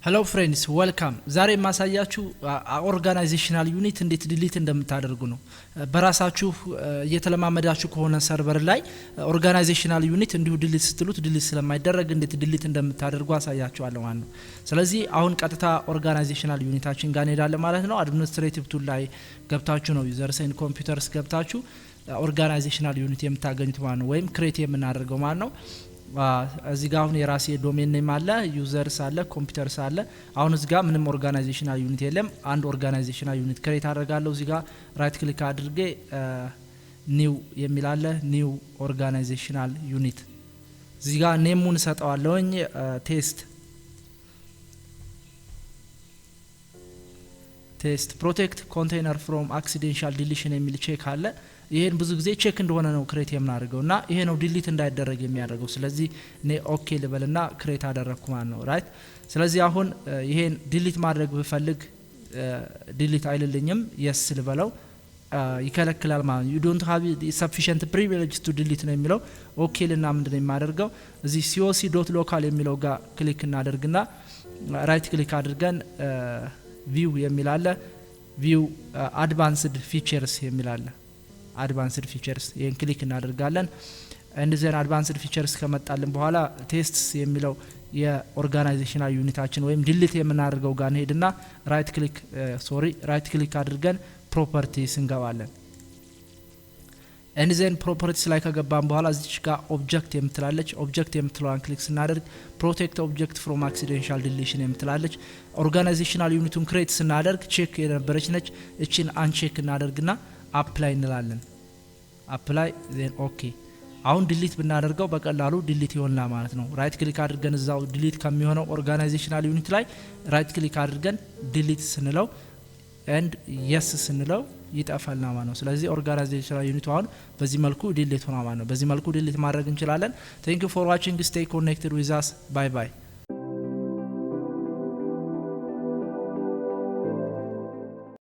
Hello friends, welcome. ዛሬ ማሳያችሁ ኦርጋናይዜሽናል ዩኒት እንዴት ዲሊት እንደምታደርጉ ነው። በራሳችሁ እየተለማመዳችሁ ከሆነ ሰርቨር ላይ ኦርጋናይዜሽናል ዩኒት እንዲሁ ዲሊት ስትሉት ዲሊት ስለማይደረግ እንዴት ዲሊት እንደምታደርጉ አሳያችኋለሁ ማለት ነው። ስለዚህ አሁን ቀጥታ ኦርጋናይዜሽናል ዩኒታችን ጋር እንሄዳለን ማለት ነው። አድሚኒስትሬቲቭ ቱል ላይ ገብታችሁ ነው ዩዘርስ ኤንድ ኮምፒውተርስ ገብታችሁ ኦርጋናይዜሽናል ዩኒት የምታገኙት ማለት ነው ወይም ክሬት የምናደርገው ማለት ነው። እዚህ ጋር አሁን የራሴ ዶሜን ኔም አለ ዩዘርስ አለ ኮምፒውተርስ አለ አሁን እዚህ ጋር ምንም ኦርጋናይዜሽናል ዩኒት የለም አንድ ኦርጋናይዜሽናል ዩኒት ክሬት አደርጋለሁ እዚህ ጋር ራይት ክሊክ አድርጌ ኒው የሚል አለ ኒው ኦርጋናይዜሽናል ዩኒት እዚህ ጋር ኔሙን ሰጠዋለሁኝ ቴስት ፕሮቴክት ኮንቴይነር ፍሮም አክሲደንሻል ዲሊሽን የሚል ቼክ አለ ይሄን ብዙ ጊዜ ቼክ እንደሆነ ነው ክሬት የምናደርገውና ይሄ ነው ዲሊት እንዳይደረግ የሚያደርገው ስለዚህ ኔ ኦኬ ልበልና ክሬት አደረኩ ማለት ነው ራይት ስለዚህ አሁን ይሄን ዲሊት ማድረግ ብፈልግ ዲሊት አይልልኝም yes ልበለው ይከለክላል ማለት you don't have sufficient privilege to delete ነው የሚለው ኦኬ ልና ምንድነው የማደርገው እዚህ coc.local የሚለው ጋር ክሊክ እናደርግና ራይት ክሊክ አድርገን ቪው የሚል አለ ቪው አድቫንስድ ፊቸርስ የሚል አለ advanced features ይሄን ክሊክ እናደርጋለን and then advanced features ከመጣልን በኋላ tests የሚለው የኦርጋናይዜሽናል ዩኒታችን ወይም ዲሊት የምናደርገው ጋር እንሄድና ራይት ክሊክ አድርገን ፕሮፐርቲስ እንገባለን and then properties ላይ ከገባን በኋላ እዚች ጋር ኦብጀክት የምትላለች ኦብጀክት የምትለዋን ክሊክ ስናደርግ protect object from accidental deletion የምትላለች ኦርጋናይዜሽናል ዩኒቱን ክሬት ስናደርግ ቼክ የነበረች ነች እቺን አንቼክ እናደርግና አፕላይ እንላለን አፕላይ then ኦኬ አሁን ዲሊት ብናደርገው በቀላሉ ዲሊት ይሆንና ማለት ነው ራይት ክሊክ አድርገን እዛው ዲሊት ከሚሆነው ኦርጋናይዜሽናል ዩኒት ላይ ራይት ክሊክ አድርገን ዲሊት ስንለው and yes ስንለው ይጠፋልና ማለት ነው ስለዚህ ኦርጋናይዜሽናል ዩኒቱ አሁን በዚህ መልኩ ዲሊት ሆኗ ማለት ነው በዚህ መልኩ ዲሊት ማድረግ እንችላለን thank you for watching stay connected with us bye bye